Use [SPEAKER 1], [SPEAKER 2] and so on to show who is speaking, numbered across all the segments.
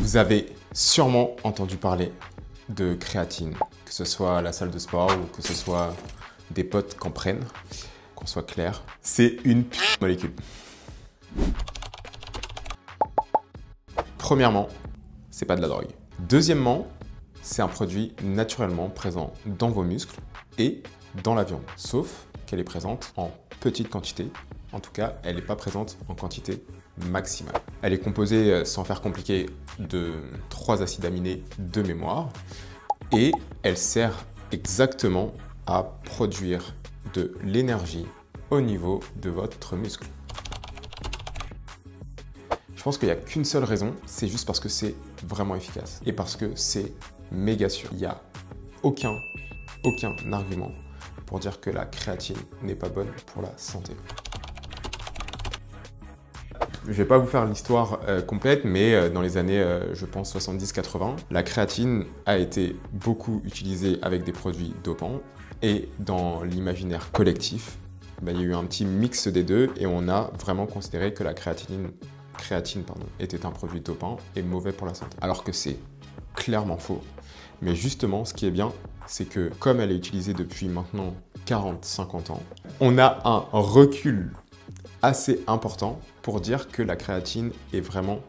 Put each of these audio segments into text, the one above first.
[SPEAKER 1] Vous avez sûrement entendu parler de créatine, que ce soit à la salle de sport ou que ce soit des potes qu'en prennent, qu'on soit clair. C'est une molécule. Premièrement, c'est pas de la drogue. Deuxièmement, c'est un produit naturellement présent dans vos muscles et dans la viande, sauf qu'elle est présente en petite quantité. En tout cas, elle n'est pas présente en quantité maximale. Elle est composée, sans faire compliqué, de 3 acides aminés de mémoire et elle sert exactement à produire de l'énergie au niveau de votre muscle. Je pense qu'il n'y a qu'une seule raison, c'est juste parce que c'est vraiment efficace et parce que c'est méga sûr. Il n'y a aucun argument pour dire que la créatine n'est pas bonne pour la santé. Je ne vais pas vous faire l'histoire complète, mais dans les années, je pense, 70-80, la créatine a été beaucoup utilisée avec des produits dopants et dans l'imaginaire collectif, il y a eu un petit mix des deux et on a vraiment considéré que la créatine était un produit dopant et mauvais pour la santé. Alors que c'est clairement faux. Mais justement, ce qui est bien, c'est que comme elle est utilisée depuis maintenant 40-50 ans, on a un recul assez important pour dire que la créatine est vraiment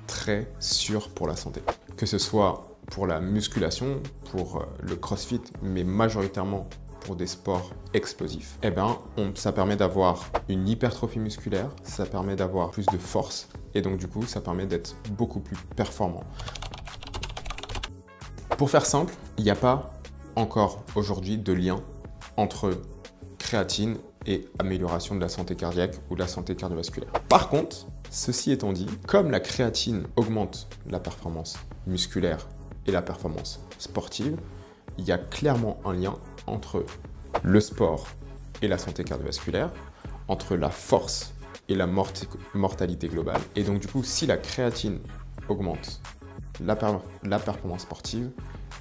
[SPEAKER 1] très sûre pour la santé. Que ce soit pour la musculation, pour le crossfit, mais majoritairement pour des sports explosifs, ça permet d'avoir une hypertrophie musculaire, ça permet d'avoir plus de force et donc du coup, ça permet d'être beaucoup plus performant. Pour faire simple, il n'y a pas encore aujourd'hui de lien entre créatine et amélioration de la santé cardiaque ou de la santé cardiovasculaire. Par contre, ceci étant dit, comme la créatine augmente la performance musculaire et la performance sportive, il y a clairement un lien entre le sport et la santé cardiovasculaire, entre la force et la mortalité globale. Et donc du coup, si la créatine augmente la performance sportive,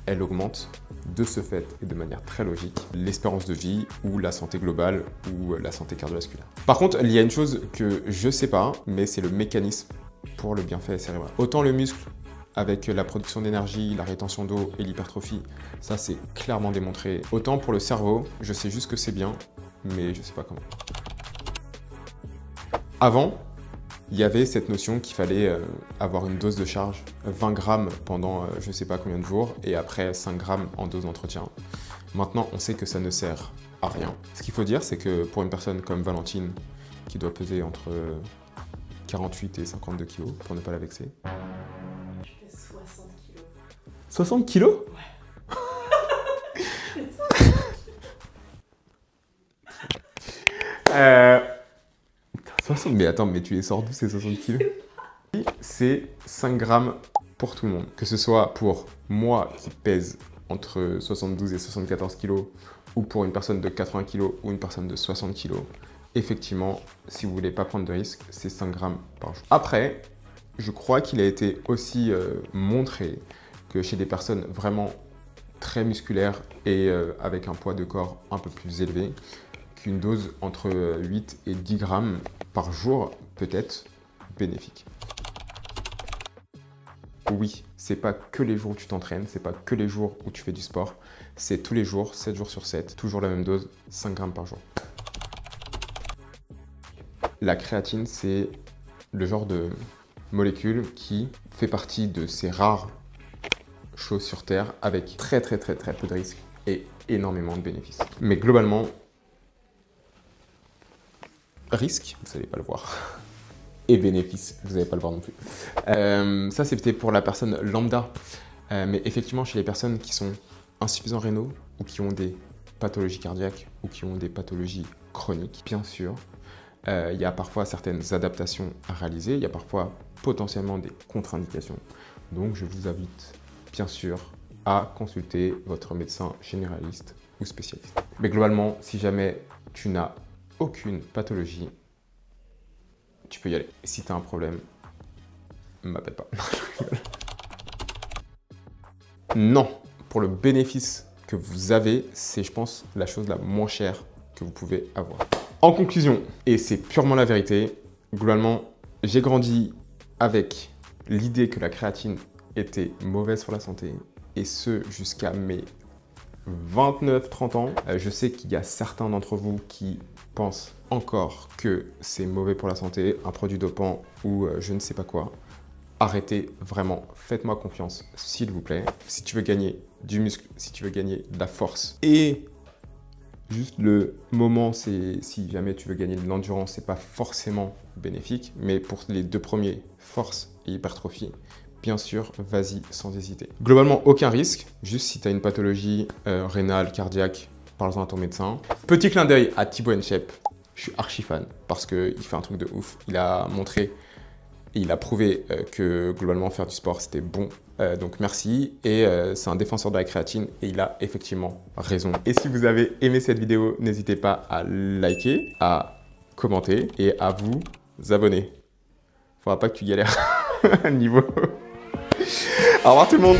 [SPEAKER 1] elle augmente de ce fait et de manière très logique l'espérance de vie ou la santé globale ou la santé cardiovasculaire. Par contre, il y a une chose que je sais pas, mais c'est le mécanisme pour le bienfait cérébral. Autant le muscle avec la production d'énergie, la rétention d'eau et l'hypertrophie, ça c'est clairement démontré. Autant pour le cerveau, je sais juste que c'est bien, mais je sais pas comment. Avant, il y avait cette notion qu'il fallait avoir une dose de charge, 20 grammes pendant je ne sais pas combien de jours et après 5 grammes en dose d'entretien. Maintenant, on sait que ça ne sert à rien. Ce qu'il faut dire, c'est que pour une personne comme Valentine, qui doit peser entre 48 et 52 kg, pour ne pas la vexer.
[SPEAKER 2] Je fais 60 kg.
[SPEAKER 1] 60 kg? Ouais. 60, mais attends, mais tu les sors d'où ces 60 kilos? C'est 5 grammes pour tout le monde. Que ce soit pour moi qui pèse entre 72 et 74 kilos ou pour une personne de 80 kilos ou une personne de 60 kilos, effectivement, si vous voulez pas prendre de risque, c'est 5 grammes par jour. Après, je crois qu'il a été aussi montré que chez des personnes vraiment très musculaires et avec un poids de corps un peu plus élevé, qu'une dose entre 8 et 10 grammes par jour peut être bénéfique. Oui, c'est pas que les jours où tu t'entraînes, c'est pas que les jours où tu fais du sport, c'est tous les jours, 7 jours sur 7, toujours la même dose, 5 grammes par jour. La créatine, c'est le genre de molécule qui fait partie de ces rares choses sur Terre avec très peu de risques et énormément de bénéfices. Mais globalement, risque, vous n'allez pas le voir, et bénéfice, vous n'allez pas le voir non plus. Ça, c'était pour la personne lambda. Mais effectivement, chez les personnes qui sont insuffisants rénaux ou qui ont des pathologies cardiaques ou qui ont des pathologies chroniques, bien sûr, il y a parfois certaines adaptations à réaliser, il y a parfois potentiellement des contre-indications. Donc, je vous invite, bien sûr, à consulter votre médecin généraliste ou spécialiste. Mais globalement, si jamais tu n'as aucune pathologie, tu peux y aller. Et si tu as un problème, ne m'appelle pas. Non, pour le bénéfice que vous avez, c'est, je pense, la chose la moins chère que vous pouvez avoir. En conclusion, et c'est purement la vérité, globalement, j'ai grandi avec l'idée que la créatine était mauvaise pour la santé, et ce jusqu'à mes 29-30 ans. Je sais qu'il y a certains d'entre vous qui pensent encore que c'est mauvais pour la santé, un produit dopant ou je ne sais pas quoi. Arrêtez, vraiment, faites-moi confiance, s'il vous plaît. Si tu veux gagner du muscle, si tu veux gagner de la force et juste le moment, c'est si jamais tu veux gagner de l'endurance, c'est pas forcément bénéfique, mais pour les deux premiers, force et hypertrophie, bien sûr, vas-y sans hésiter. Globalement, aucun risque, juste si tu as une pathologie rénale, cardiaque, parle-en à ton médecin. Petit clin d'œil à Thibaut InShape, je suis archi fan parce qu'il fait un truc de ouf. Il a montré et il a prouvé que globalement faire du sport c'était bon. Donc merci, et c'est un défenseur de la créatine et il a effectivement raison. Et si vous avez aimé cette vidéo, n'hésitez pas à liker, à commenter et à vous abonner. Faudra pas que tu galères niveau. Au revoir tout le monde.